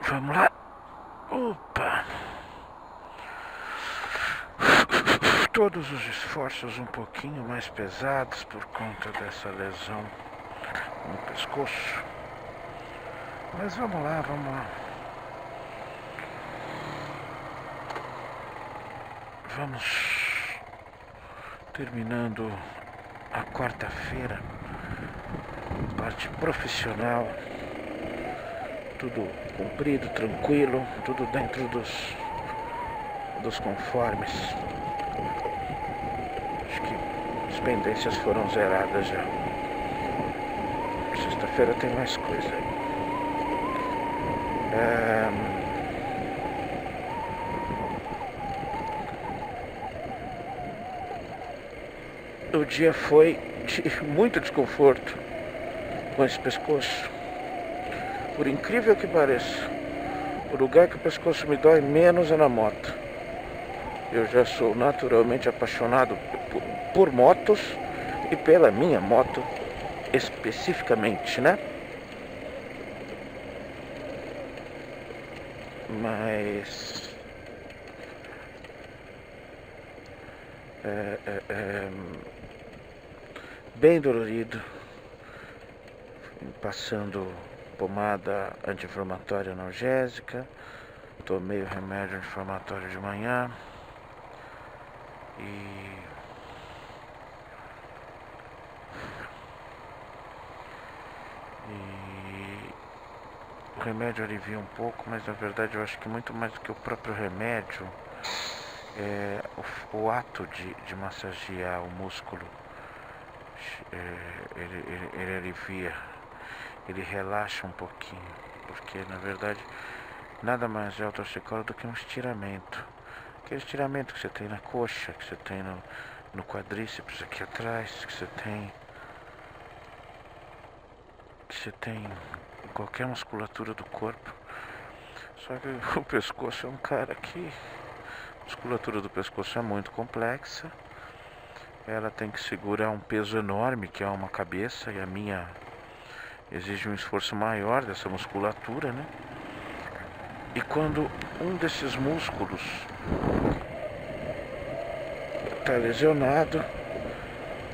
Vamos lá. Opa. Todos os esforços um pouquinho mais pesados por conta dessa lesão no pescoço. Mas vamos lá, vamos lá. Vamos terminando a quarta-feira, parte profissional, tudo cumprido, tranquilo, tudo dentro dos conformes. Acho que as pendências foram zeradas já. Sexta-feira tem mais coisa aí. O dia foi de muito desconforto com esse pescoço. Por incrível que pareça, o lugar que o pescoço me dói menos é na moto. Eu já sou naturalmente apaixonado por motos e pela minha moto especificamente, né? Mas bem dolorido, passando pomada anti-inflamatória analgésica, tomei o remédio anti-inflamatório de manhã e o remédio alivia um pouco, mas na verdade eu acho que muito mais do que o próprio remédio é o ato de massagear o músculo. Ele alivia, ele relaxa um pouquinho, porque na verdade nada mais é o torcicolo do que um estiramento. Aquele estiramento que você tem na coxa, que você tem no quadríceps aqui atrás, que você tem em qualquer musculatura do corpo. Só que o pescoço é um cara que a musculatura do pescoço é muito complexa. Ela tem que segurar um peso enorme, que é uma cabeça, e a minha exige um esforço maior dessa musculatura, né? E quando um desses músculos está lesionado,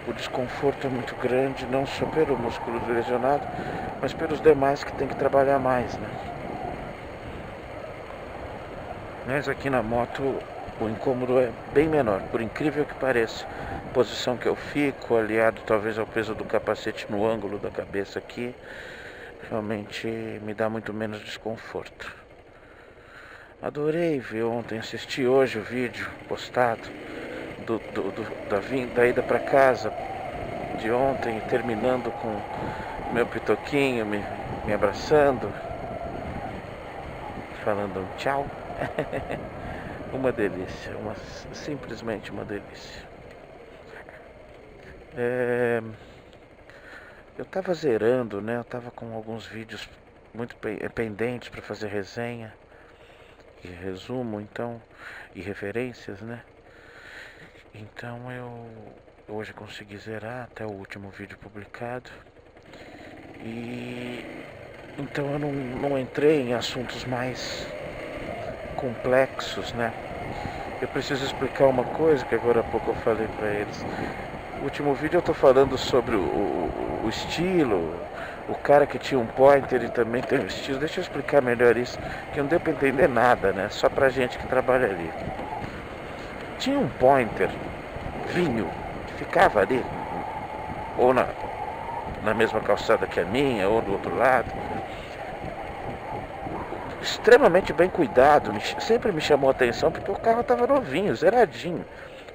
o desconforto é muito grande, não só pelo músculo lesionado, mas pelos demais que tem que trabalhar mais, né? Mas aqui na moto o incômodo é bem menor, por incrível que pareça. A posição que eu fico, aliado talvez ao peso do capacete no ângulo da cabeça aqui, realmente me dá muito menos desconforto. Adorei ver ontem, assisti hoje o vídeo postado da ida para casa de ontem, terminando com meu pitoquinho me abraçando, falando um tchau. Uma delícia, simplesmente uma delícia. Eu tava zerando, né? Eu tava com alguns vídeos muito pendentes para fazer resenha e resumo, então, e referências, né? Então eu hoje consegui zerar até o último vídeo publicado. E então eu não entrei em assuntos mais complexos, né? Eu preciso explicar uma coisa que agora há pouco eu falei pra eles. No último vídeo eu tô falando sobre o estilo, o cara que tinha um pointer e também tem um estilo. Deixa eu explicar melhor isso, que não deu pra entender nada, né? Só pra gente que trabalha ali. Tinha um pointer, vinho, que ficava ali, ou na mesma calçada que a minha, ou do outro lado. Extremamente bem cuidado, sempre me chamou a atenção porque o carro estava novinho, zeradinho.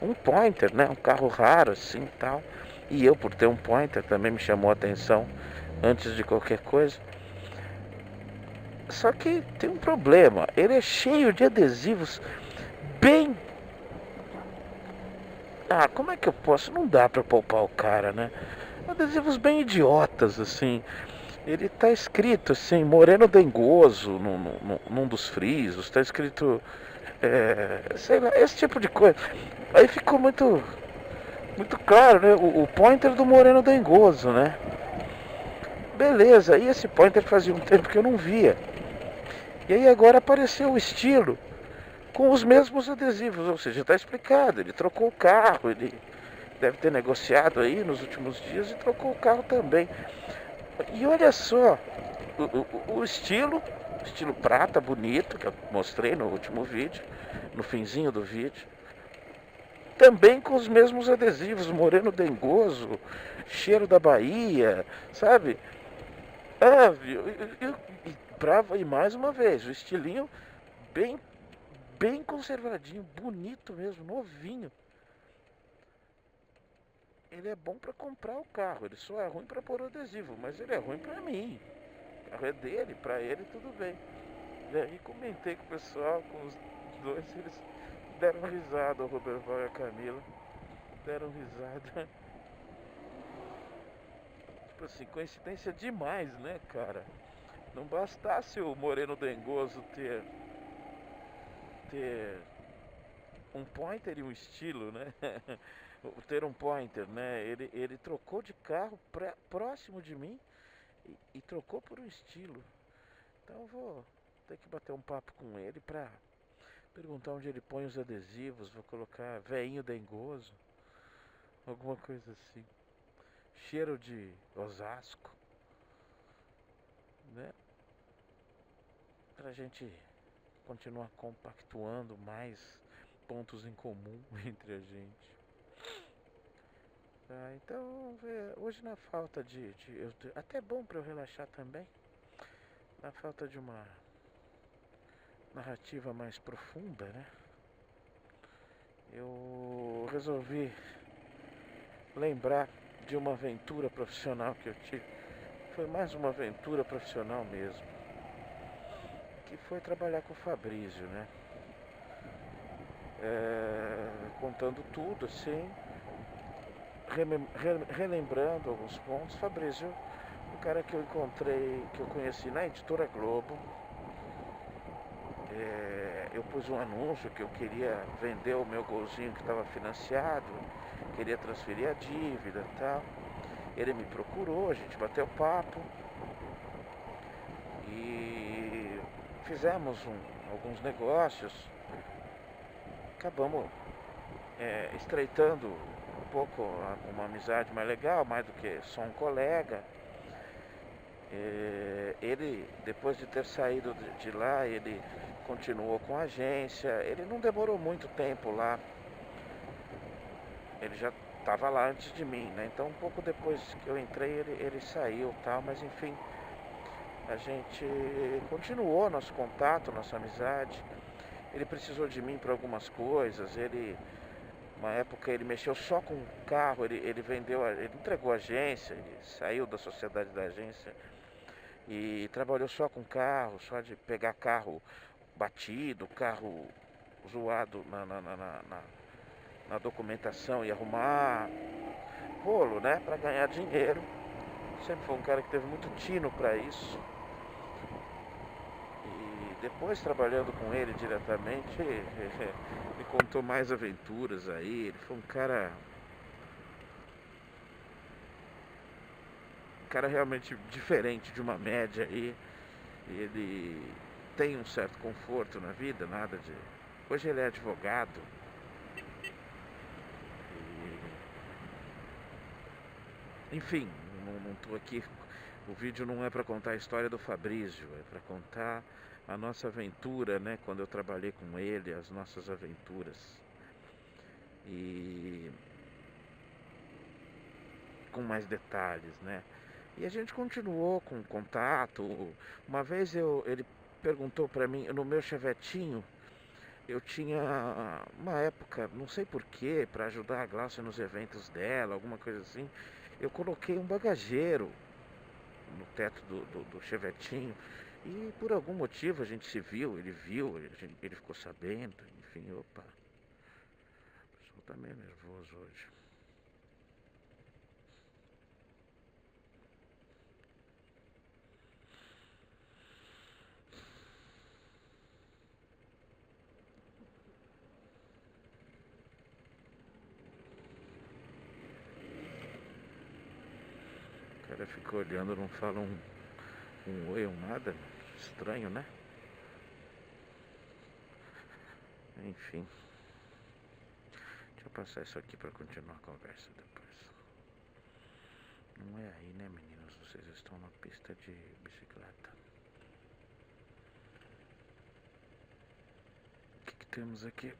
Um pointer, né? Um carro raro assim e tal. E eu, por ter um pointer, também me chamou a atenção antes de qualquer coisa. Só que tem um problema, ele é cheio de adesivos bem... como é que eu posso? Não dá pra poupar o cara, né? Adesivos bem idiotas, assim. Ele tá escrito assim, Moreno Dengoso, num dos frisos, tá escrito, sei lá, esse tipo de coisa. Aí ficou muito claro, né, o pointer do Moreno Dengoso, né. Beleza, e esse pointer fazia um tempo que eu não via. E aí agora apareceu o estilo com os mesmos adesivos, ou seja, está explicado, ele trocou o carro, ele deve ter negociado aí nos últimos dias e trocou o carro também. E olha só, o estilo prata bonito, que eu mostrei no último vídeo, no finzinho do vídeo, também com os mesmos adesivos, moreno dengoso, cheiro da Bahia, sabe? Ah, e mais uma vez, o estilinho bem, bem conservadinho, bonito mesmo, novinho. Ele é bom para comprar o carro, ele só é ruim para pôr o adesivo, mas ele é ruim para mim. O carro é dele, para ele tudo bem. E aí comentei com o pessoal, com os dois, eles deram risada, o Roberval e a Camila. Deram risada. Tipo assim, coincidência demais, né, cara? Não bastasse o Moreno Dengoso ter um pointer e um estilo, né? Ter um pointer, né? Ele trocou de carro próximo de mim e trocou por um estilo. Então eu vou ter que bater um papo com ele pra perguntar onde ele põe os adesivos. Vou colocar veinho dengoso, alguma coisa assim. Cheiro de Osasco, né? Pra gente continuar compactuando mais pontos em comum entre a gente. Ah, então, hoje na falta até bom para eu relaxar também, na falta de uma narrativa mais profunda, né? Eu resolvi lembrar de uma aventura profissional que eu tive. Foi mais uma aventura profissional mesmo, que foi trabalhar com o Fabrício, né? Contando tudo assim, relembrando alguns pontos. Fabrício, o cara que eu encontrei, que eu conheci na Editora Globo. Eu pus um anúncio que eu queria vender o meu golzinho que estava financiado, queria transferir a dívida e tal. Ele me procurou, a gente bateu papo e fizemos alguns negócios. Acabamos estreitando um pouco uma amizade mais legal, mais do que só um colega. Ele, depois de ter saído de lá, ele continuou com a agência. Ele não demorou muito tempo lá. Ele já estava lá antes de mim, né? Então, um pouco depois que eu entrei, ele saiu, tal. Mas enfim, a gente continuou nosso contato, nossa amizade. Ele precisou de mim para algumas coisas. Uma época ele mexeu só com carro. Ele vendeu, ele entregou a agência. Ele saiu da sociedade da agência e trabalhou só com carro, só de pegar carro batido, carro zoado na documentação e arrumar rolo, né, para ganhar dinheiro. Sempre foi um cara que teve muito tino para isso. E depois trabalhando com ele diretamente, me contou mais aventuras aí. Ele foi um cara realmente diferente de uma média aí. Ele tem um certo conforto na vida, nada de. Hoje ele é advogado. Enfim, não estou aqui. O vídeo não é para contar a história do Fabrício, é para contar a nossa aventura, né? Quando eu trabalhei com ele, as nossas aventuras. E com mais detalhes, né? E a gente continuou com contato. Uma vez ele perguntou para mim, no meu chevetinho, eu tinha uma época, não sei porquê, para ajudar a Glaucia nos eventos dela, alguma coisa assim, eu coloquei um bagageiro no teto do chevetinho. E por algum motivo a gente se viu, ele ficou sabendo, enfim, opa. O pessoal tá meio nervoso hoje. O cara fica olhando, não fala um oi ou nada. Estranho, né? Enfim. Deixa eu passar isso aqui para continuar a conversa depois. Não é aí, né, meninos? Vocês estão na pista de bicicleta. O que temos aqui?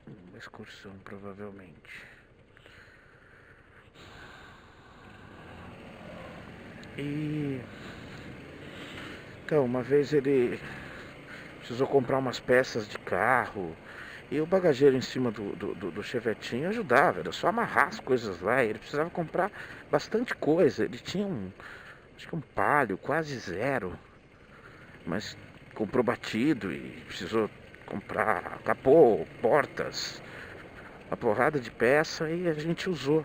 Uma excursão, provavelmente. Então, uma vez ele precisou comprar umas peças de carro. E o bagageiro em cima do chevetinho ajudava, era só amarrar as coisas lá. Ele precisava comprar bastante coisa. Ele tinha acho que um Palio quase zero, mas comprou batido e precisou comprar capô, portas, uma porrada de peça, e a gente usou.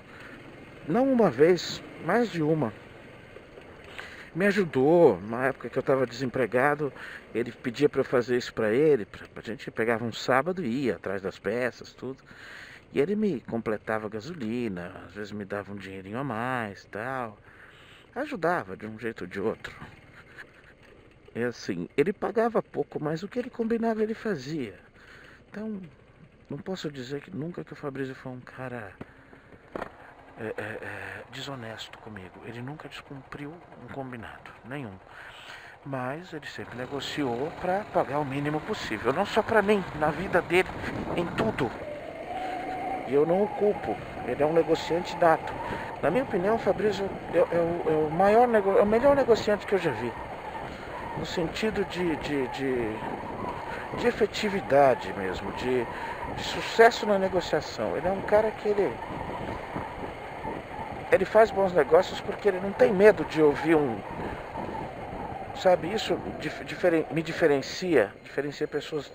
Não uma vez, mais de uma. Me ajudou, na época que eu estava desempregado, ele pedia para eu fazer isso para ele, a gente pegava um sábado e ia atrás das peças, tudo. E ele me completava a gasolina, às vezes me dava um dinheirinho a mais, tal. Ajudava de um jeito ou de outro. É assim, ele pagava pouco, mas o que ele combinava ele fazia. Então, não posso dizer que nunca que o Fabrício foi um cara desonesto comigo. Ele nunca descumpriu um combinado, nenhum. Mas ele sempre negociou para pagar o mínimo possível. Não só para mim, na vida dele, em tudo. E eu não o culpo. Ele é um negociante nato. Na minha opinião, o Fabrício é o melhor negociante que eu já vi. No sentido de efetividade mesmo, de sucesso na negociação. Ele é um cara que ele faz bons negócios porque ele não tem medo de ouvir sabe, isso me diferencia pessoas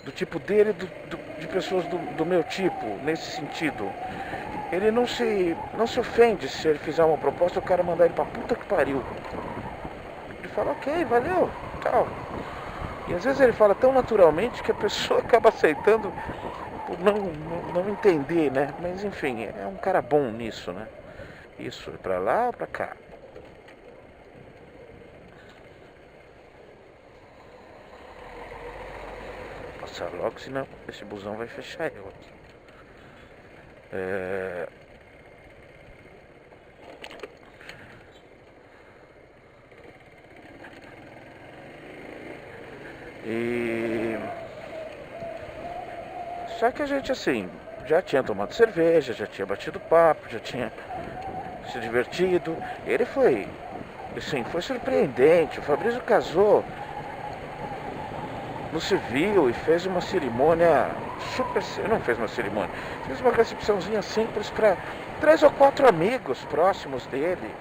do tipo dele de pessoas do meu tipo, nesse sentido. Ele não se ofende se ele fizer uma proposta, o cara mandar ele pra puta que pariu. Ele fala, ok, valeu, tal. E às vezes ele fala tão naturalmente que a pessoa acaba aceitando por não entender, né? Mas enfim, é um cara bom nisso, né? Isso, é pra lá ou pra cá? Passar logo, senão esse busão vai fechar eu aqui. Só que a gente, assim, já tinha tomado cerveja, já tinha batido papo, já tinha se divertido. Ele foi, assim, foi surpreendente. O Fabrício casou no civil e fez uma cerimônia super... Não fez uma cerimônia, fez uma recepçãozinha simples para 3 ou 4 amigos próximos dele.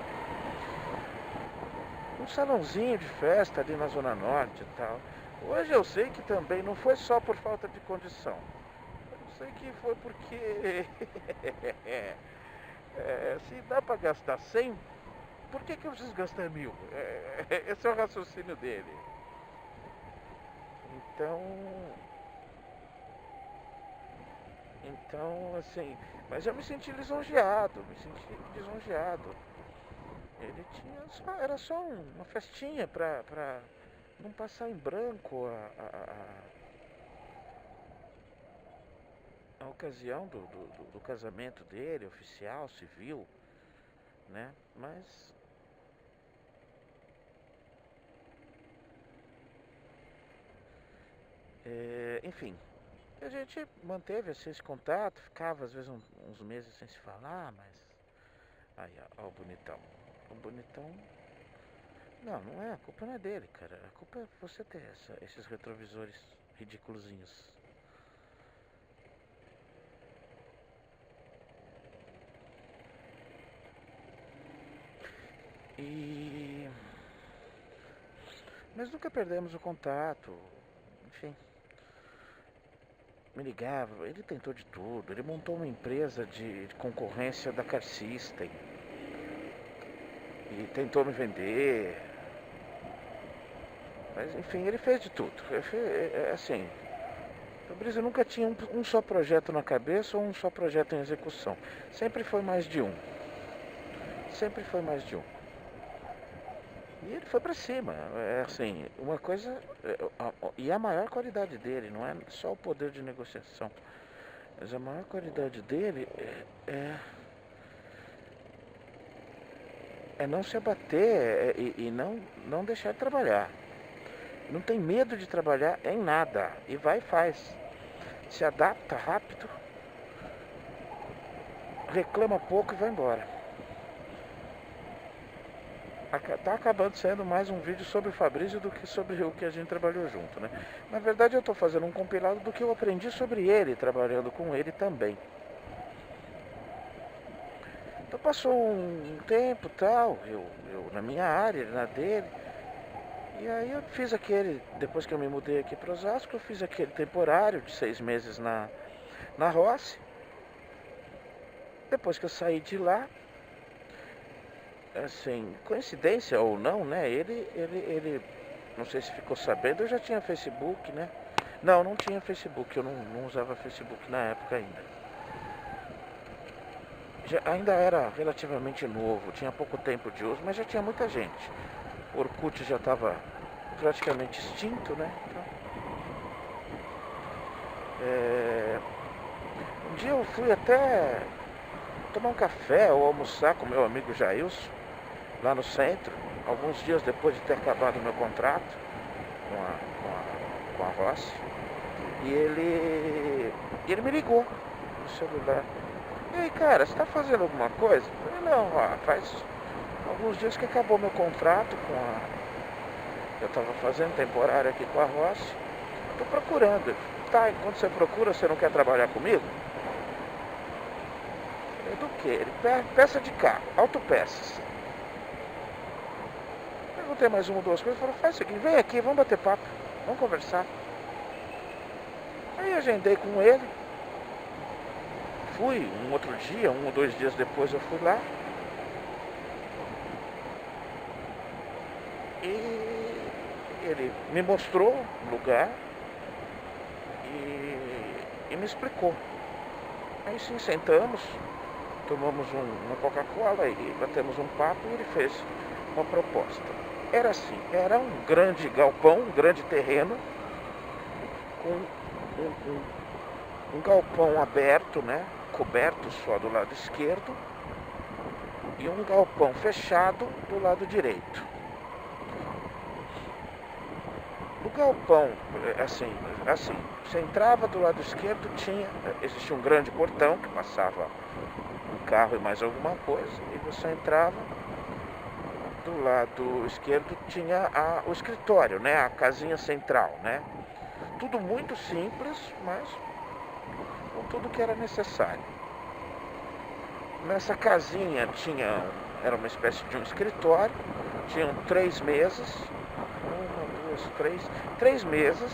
Um salãozinho de festa ali na Zona Norte e tal. Hoje eu sei que também não foi só por falta de condição. Eu sei que foi porque se dá para gastar 100, por que eu preciso gastar 1000? Esse é o raciocínio dele. Então, assim, mas eu me senti lisonjeado, Ele era só uma festinha pra não passar em branco a ocasião do casamento dele, oficial, civil, né? Mas enfim, a gente manteve assim, esse contato, ficava às vezes uns meses sem se falar, mas aí, ó, o bonitão. O bonitão. Não é, a culpa não é dele, cara. A culpa é você ter esses retrovisores ridículozinhos. Mas nunca perdemos o contato. Enfim. Me ligava, ele tentou de tudo. Ele montou uma empresa de concorrência da Car System. E tentou me vender. Mas enfim, ele fez de tudo. Assim, o Fabrício nunca tinha um só projeto na cabeça ou um só projeto em execução. Sempre foi mais de um. E ele foi pra cima. É assim, uma coisa. E a maior qualidade dele, não é só o poder de negociação, mas a maior qualidade dele é não se abater e não deixar de trabalhar. Não tem medo de trabalhar em nada. E vai e faz. Se adapta rápido, reclama pouco e vai embora. Tá acabando sendo mais um vídeo sobre o Fabrício do que sobre o que a gente trabalhou junto, né? Na verdade eu estou fazendo um compilado do que eu aprendi sobre ele, trabalhando com ele também. Então passou um tempo tal, eu na minha área, ele na dele. E aí eu fiz aquele, depois que eu me mudei aqui para Osasco, eu fiz aquele temporário de 6 meses na Rossi. Depois que eu saí de lá, assim, coincidência ou não, né? Ele não sei se ficou sabendo, eu já tinha Facebook, né? Não tinha Facebook, eu não usava Facebook na época ainda. Ainda era relativamente novo, tinha pouco tempo de uso, mas já tinha muita gente. O Orkut já estava praticamente extinto, né? Então, um dia eu fui até tomar um café ou almoçar com meu amigo Jailson, lá no centro, alguns dias depois de ter acabado o meu contrato com a Rossi. E ele me ligou no celular. E aí, cara, você tá fazendo alguma coisa? Eu falei, não, faz alguns dias que acabou meu contrato eu tava fazendo temporário aqui com a Rossi. Tô procurando. Tá, enquanto você procura, você não quer trabalhar comigo? Do que? Ele peça de carro, autopeças. Perguntei mais uma ou duas coisas, falou, faz o seguinte, vem aqui, vamos bater papo, vamos conversar. Aí agendei com ele, fui um outro dia, 1 ou 2 dias depois eu fui lá. E ele me mostrou o lugar e me explicou. Aí sim, sentamos, tomamos uma Coca-Cola e batemos um papo e ele fez uma proposta. Era assim, era um grande galpão, um grande terreno, com um galpão aberto, né, coberto só do lado esquerdo, e um galpão fechado do lado direito. No galpão, assim, você entrava do lado esquerdo, existia um grande portão que passava um carro e mais alguma coisa, e você entrava. Do lado esquerdo tinha o escritório, né, a casinha central, né? Tudo muito simples, mas com tudo que era necessário. Nessa casinha era uma espécie de um escritório, tinham 3 mesas, 3 mesas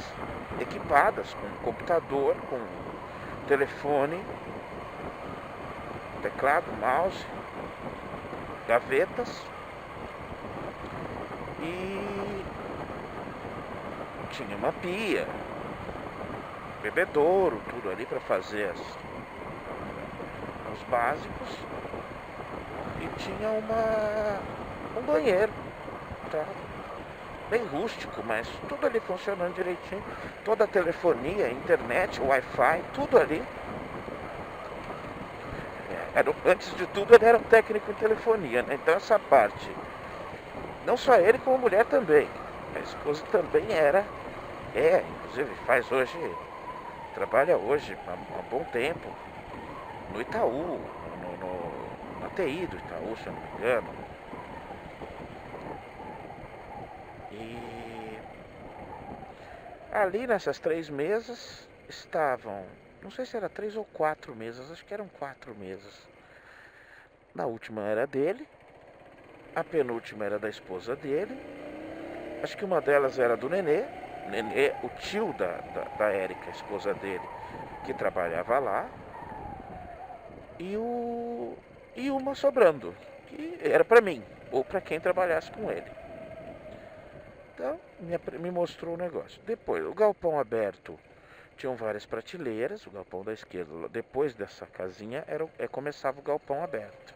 equipadas com computador, com telefone, teclado, mouse, gavetas. E tinha uma pia, bebedouro, tudo ali para fazer os básicos. E tinha um banheiro, tá? Bem rústico, mas tudo ali funcionando direitinho. Toda a telefonia, internet, Wi-Fi, tudo ali. Antes de tudo ele era um técnico em telefonia, né? Então essa parte, não só ele como a mulher também. A esposa também inclusive faz hoje, trabalha hoje há bom tempo no Itaú, na TI do Itaú, se eu não me engano. E ali nessas 3 mesas estavam, não sei se era 3 ou 4 mesas, acho que eram 4 mesas. Na última era dele, a penúltima era da esposa dele, acho que uma delas era do Nenê, o tio da Érica, a esposa dele, que trabalhava lá, e uma sobrando, que era para mim, ou para quem trabalhasse com ele. Então, me mostrou o negócio. Depois, o galpão aberto, tinham várias prateleiras, o galpão da esquerda, depois dessa casinha, começava o galpão aberto.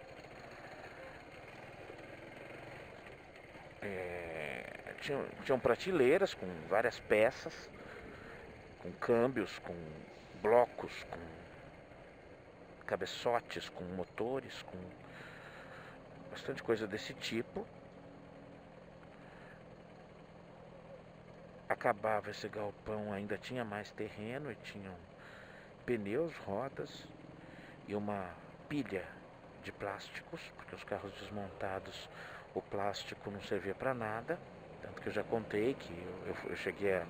tinham prateleiras com várias peças, com câmbios, com blocos, com cabeçotes, com motores, com bastante coisa desse tipo. Acabava esse galpão, ainda tinha mais terreno e tinham pneus, rodas e uma pilha de plásticos, porque os carros desmontados, o plástico não servia para nada. Tanto que eu já contei que eu cheguei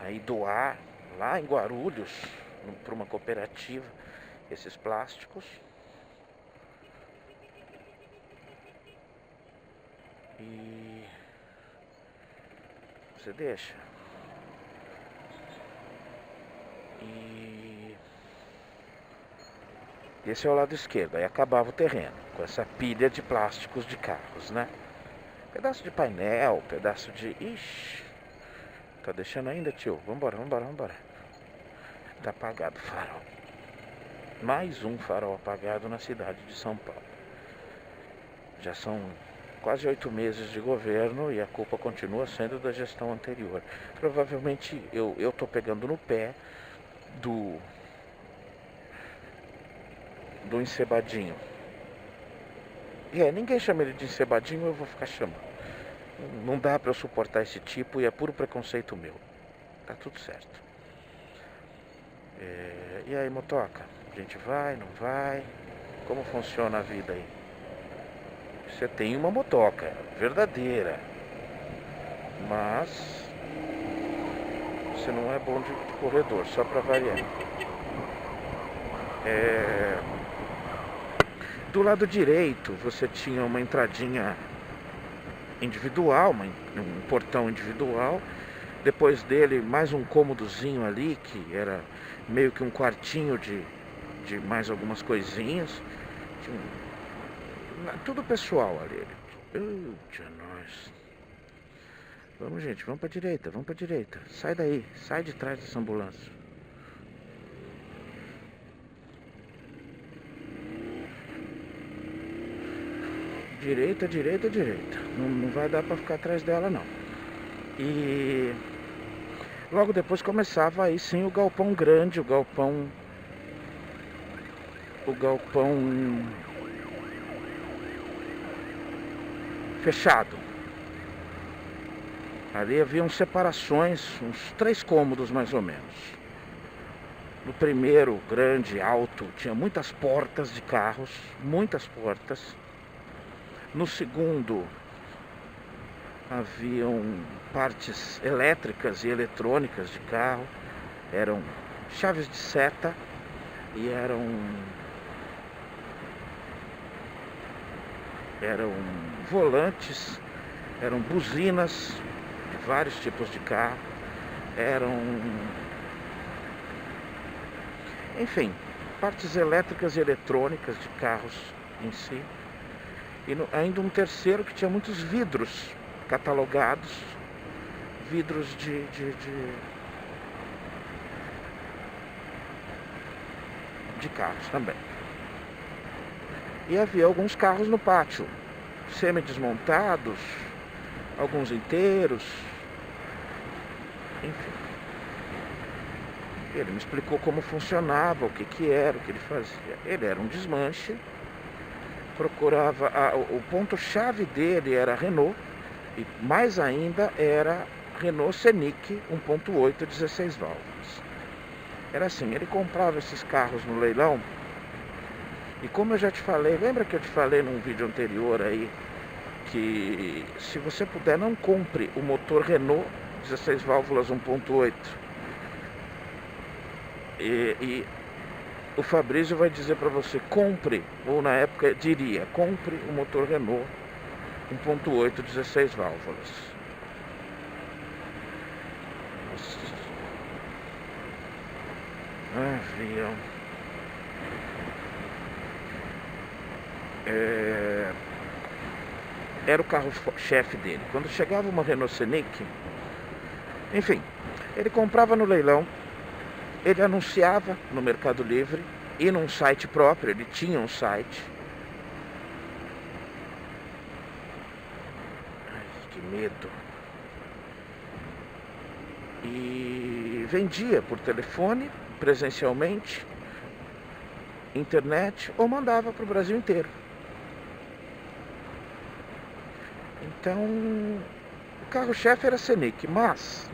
a ir doar lá em Guarulhos para uma cooperativa esses plásticos. E você deixa. E esse é o lado esquerdo. Aí acabava o terreno com essa pilha de plásticos de carros, né? Pedaço de painel, pedaço de... Ixi, tá deixando ainda, tio? Vambora. Tá apagado o farol. Mais um farol apagado na cidade de São Paulo. Já são quase 8 meses de governo e a culpa continua sendo da gestão anterior. Provavelmente eu tô pegando no pé do encebadinho. Ninguém chama ele de encebadinho, eu vou ficar chamando. Não dá pra eu suportar esse tipo e é puro preconceito meu. Tá tudo certo. E aí, motoca? A gente vai, não vai? Como funciona a vida aí? Você tem uma motoca verdadeira, mas você não é bom de corredor, só pra variar. Do lado direito você tinha uma entradinha individual, um portão individual. Depois dele mais um cômodozinho ali, que era meio que um quartinho de mais algumas coisinhas. Tudo pessoal ali. Tinha nós. Vamos, gente, vamos pra direita. Sai daí, sai de trás dessa ambulância. Direita. Não vai dar pra ficar atrás dela, não. E logo depois começava aí sim o galpão grande, o galpão fechado. Ali haviam separações, uns 3 cômodos mais ou menos. No primeiro, grande, alto, tinha muitas portas de carros, muitas portas. No segundo, haviam partes elétricas e eletrônicas de carro. Eram chaves de seta e eram volantes, eram buzinas de vários tipos de carro, enfim, partes elétricas e eletrônicas de carros em si. E ainda um terceiro que tinha muitos vidros catalogados, vidros de carros também. E havia alguns carros no pátio, semi-desmontados, alguns inteiros, enfim. Ele me explicou como funcionava, o que era, o que ele fazia. Ele era um desmanche, procurava... o ponto-chave dele era Renault, e mais ainda era Renault Scenic 1.8 16 válvulas. Era assim, ele comprava esses carros no leilão, e como eu já te falei, lembra que eu te falei num vídeo anterior aí, que se você puder, não compre o motor Renault 16 válvulas 1.8. E o Fabrício vai dizer para você, compre, ou na época diria, compre o motor Renault 1.8 16 válvulas. Nossa. Avião. Era o carro-chefe dele. Quando chegava uma Renault Scenic, enfim, ele comprava no leilão, ele anunciava no Mercado Livre e num site próprio, ele tinha um site. Ai, que medo. e vendia por telefone, presencialmente, internet, ou mandava para o Brasil inteiro. Então, o carro-chefe era Senic, mas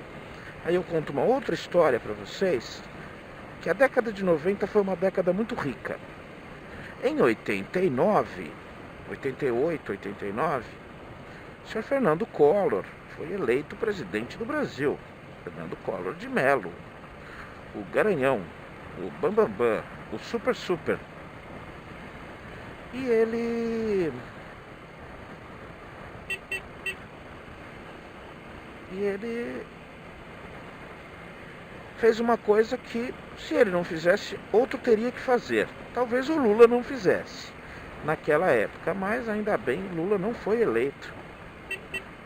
aí eu conto uma outra história para vocês, que a década de 90 foi uma década muito rica. Em 89, 88, 89, o senhor Fernando Collor foi eleito presidente do Brasil. Fernando Collor de Mello, o Garanhão, o Bambambam, o Super Super. E ele fez uma coisa que, se ele não fizesse, outro teria que fazer. Talvez o Lula não fizesse naquela época, mas ainda bem Lula não foi eleito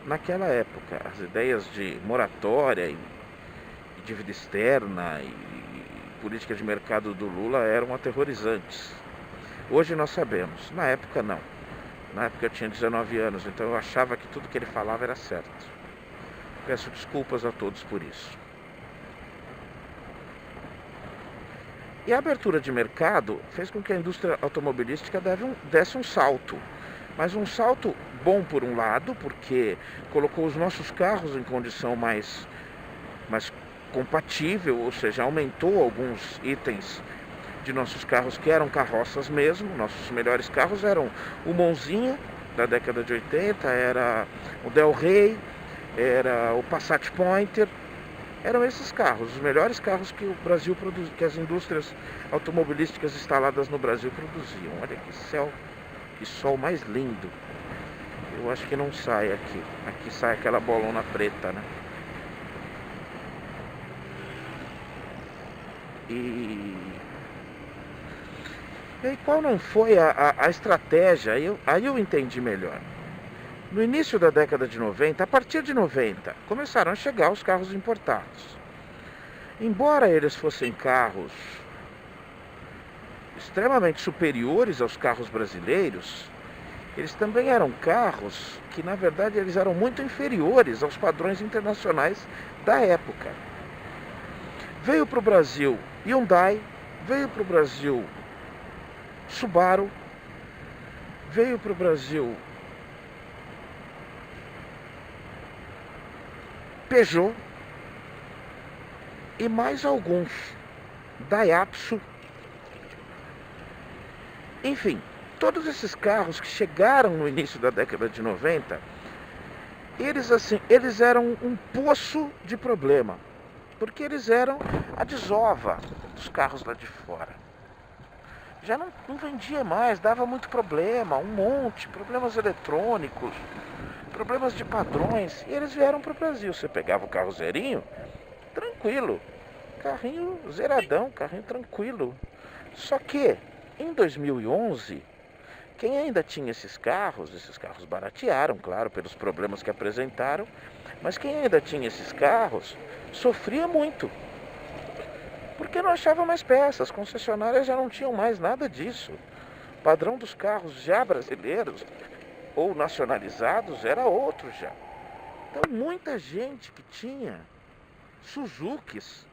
naquela época. As ideias de moratória e dívida externa e política de mercado do Lula eram aterrorizantes. Hoje nós sabemos, na época não. Na época eu tinha 19 anos, então eu achava que tudo que ele falava era certo. Peço desculpas a todos por isso. E a abertura de mercado fez com que a indústria automobilística desse um salto. Mas um salto bom por um lado, porque colocou os nossos carros em condição mais compatível, ou seja, aumentou alguns itens de nossos carros que eram carroças mesmo. Nossos melhores carros eram o Monzinha, da década de 80, era o Del Rey, era o Passat Pointer. Eram esses carros, os melhores carros que o Brasil produzia, que as indústrias automobilísticas instaladas no Brasil produziam. Olha que céu, que sol mais lindo. Eu acho que não sai aqui. Aqui sai aquela bolona preta, né? E aí qual não foi a estratégia? Aí eu entendi melhor. No início da década de 90, a partir de 90, começaram a chegar os carros importados. Embora eles fossem carros extremamente superiores aos carros brasileiros, eles também eram carros que, na verdade, eles eram muito inferiores aos padrões internacionais da época. Veio para o Brasil Hyundai, veio para o Brasil Subaru, veio para o Brasil Peugeot e mais alguns, Daihatsu. Enfim, todos esses carros que chegaram no início da década de 90, eles eram um poço de problema, porque eles eram a desova dos carros lá de fora. Já não vendia mais, dava muito problema, um monte, problemas eletrônicos, problemas de padrões, e eles vieram para o Brasil. Você pegava o carro zerinho, tranquilo, carrinho zeradão, carrinho tranquilo. Só que em 2011, quem ainda tinha esses carros baratearam, claro, pelos problemas que apresentaram, mas quem ainda tinha esses carros sofria muito, porque não achava mais peças, as concessionárias já não tinham mais nada disso. O padrão dos carros já brasileiros ou nacionalizados era outro já. Então muita gente que tinha Suzukis,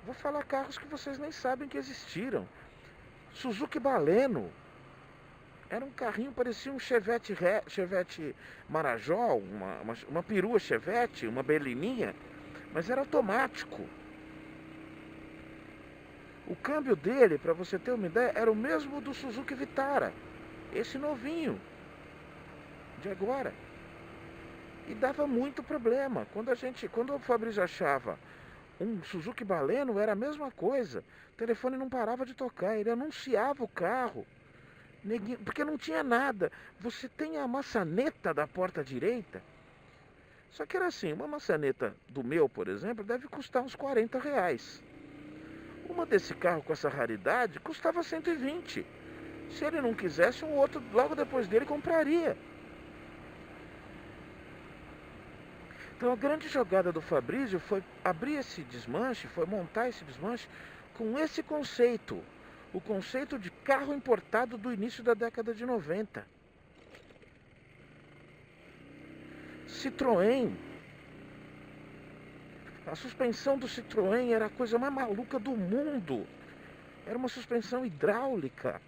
vou falar carros que vocês nem sabem que existiram. Suzuki Baleno, era um carrinho, parecia um Chevette Marajó, uma perua Chevette, uma berlininha, mas era automático. O câmbio dele, para você ter uma ideia, era o mesmo do Suzuki Vitara, esse novinho de agora. E dava muito problema. Quando o Fabrício achava um Suzuki Baleno, era a mesma coisa. O telefone não parava de tocar, ele anunciava o carro, porque não tinha nada. Você tem a maçaneta da porta direita, só que era assim, uma maçaneta do meu, por exemplo, deve custar uns R$40. Uma desse carro com essa raridade custava 120. Se ele não quisesse, um outro logo depois dele compraria. Então a grande jogada do Fabrício foi abrir esse desmanche, foi montar esse desmanche com esse conceito. O conceito de carro importado do início da década de 90. Citroën A suspensão do Citroën era a coisa mais maluca do mundo. Era uma suspensão hidráulica.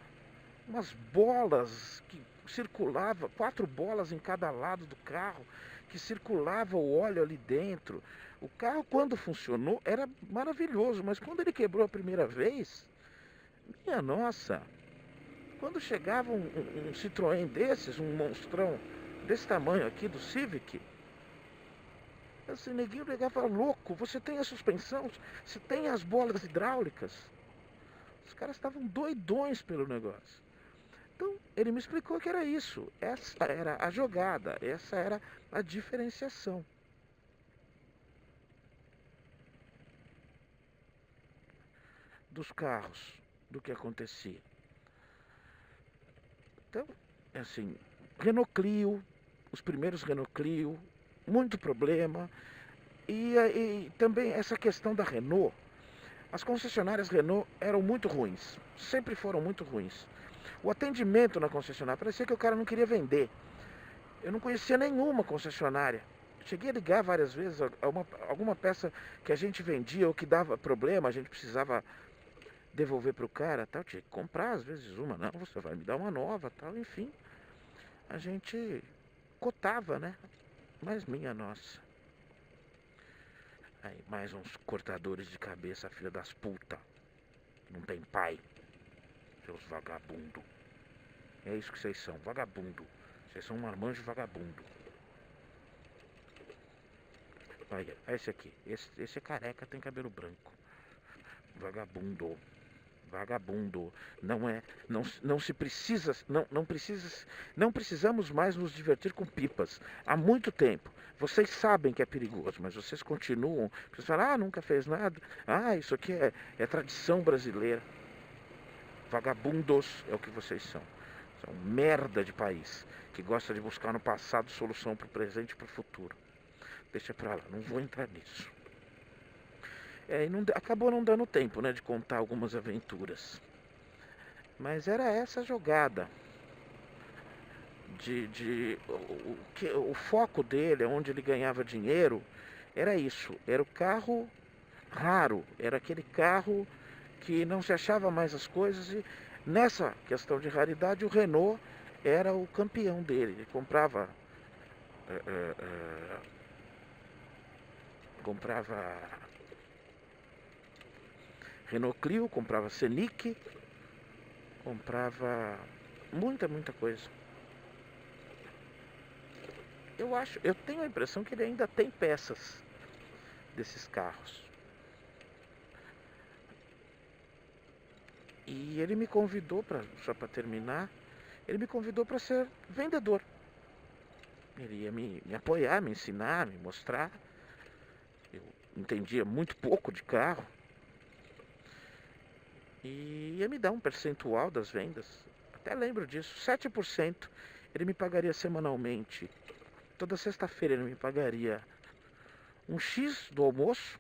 Umas bolas que circulavam, 4 bolas em cada lado do carro, que circulava o óleo ali dentro. O carro, quando funcionou, era maravilhoso, mas quando ele quebrou a primeira vez, minha nossa, quando chegava um Citroën desses, um monstrão desse tamanho aqui do Civic, esse neguinho pegava louco. Você tem a suspensão, você tem as bolas hidráulicas. Os caras estavam doidões pelo negócio. Então, ele me explicou que era isso. Essa era a jogada, essa era a diferenciação. Dos carros, do que acontecia. Então, assim, Renault Clio, os primeiros Renault Clio, muito problema. E também essa questão da Renault. As concessionárias Renault eram muito ruins, sempre foram muito ruins. O atendimento na concessionária, parecia que o cara não queria vender. Eu não conhecia nenhuma concessionária. Cheguei a ligar várias vezes, alguma peça que a gente vendia ou que dava problema, a gente precisava devolver para o cara, tal, tinha que comprar às vezes uma, não, você vai me dar uma nova, tal, enfim. A gente cotava, né? Mas minha nossa. Aí, mais uns cortadores de cabeça, filha das puta. Não tem pai. Seus vagabundo. É isso que vocês são, vagabundo. Vocês são um marmanjo vagabundo. Olha, esse aqui. Esse é careca, tem cabelo branco. Vagabundo. Vagabundo. Não é. Não se precisa. Não precisamos mais nos divertir com pipas. Há muito tempo. Vocês sabem que é perigoso, mas vocês continuam. Vocês falam, ah, nunca fez nada. Ah, isso aqui é tradição brasileira. Vagabundos é o que vocês são. São merda de país que gosta de buscar no passado solução para o presente e para o futuro. Deixa pra lá, não vou entrar nisso. E acabou não dando tempo, né, de contar algumas aventuras. Mas era essa a jogada. O foco dele, onde ele ganhava dinheiro, era isso. Era o carro raro. Era aquele carro que não se achava mais as coisas. E nessa questão de raridade, o Renault era o campeão dele. Ele comprava Renault Clio, comprava Scenic, comprava muita coisa. Eu tenho a impressão que ele ainda tem peças desses carros. E ele me convidou, só para terminar, ele me convidou para ser vendedor. Ele ia me apoiar, me ensinar, me mostrar. Eu entendia muito pouco de carro. E ia me dar um percentual das vendas. Até lembro disso, 7%. Ele me pagaria semanalmente. Toda sexta-feira ele me pagaria um X do almoço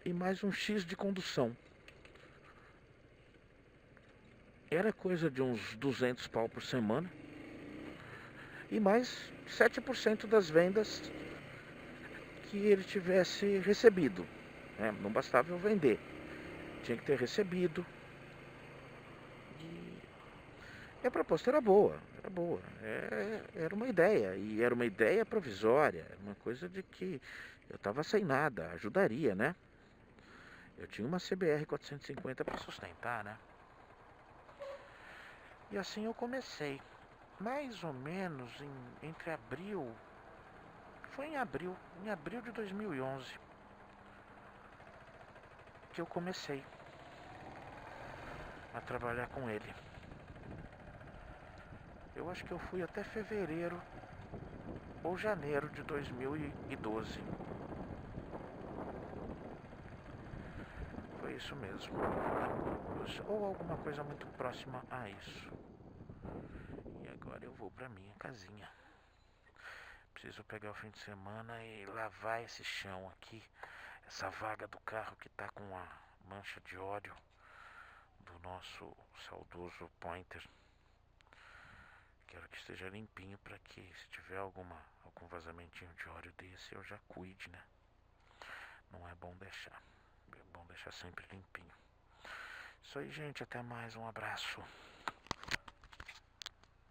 e mais um X de condução. Era coisa de uns 200 pau por semana. E mais 7% das vendas que ele tivesse recebido. Não bastava eu vender. Tinha que ter recebido. E a proposta era boa. Era uma ideia. E era uma ideia provisória. Era uma coisa de que eu estava sem nada. Ajudaria, né? Eu tinha uma CBR 450 para sustentar, né? E assim eu comecei. Mais ou menos entre abril. Foi em abril de 2011 que eu comecei a trabalhar com ele. Eu acho que eu fui até fevereiro ou janeiro de 2012. Foi isso mesmo. Ou alguma coisa muito próxima a isso. E agora eu vou pra minha casinha. Preciso pegar o fim de semana e lavar esse chão aqui. Essa vaga do carro que tá com a mancha de óleo do nosso saudoso Pointer. Quero que esteja limpinho para que se tiver algum vazamentinho de óleo desse eu já cuide, né? não é bom deixar. É bom deixar sempre limpinho. Isso aí, gente. Até mais. Um abraço.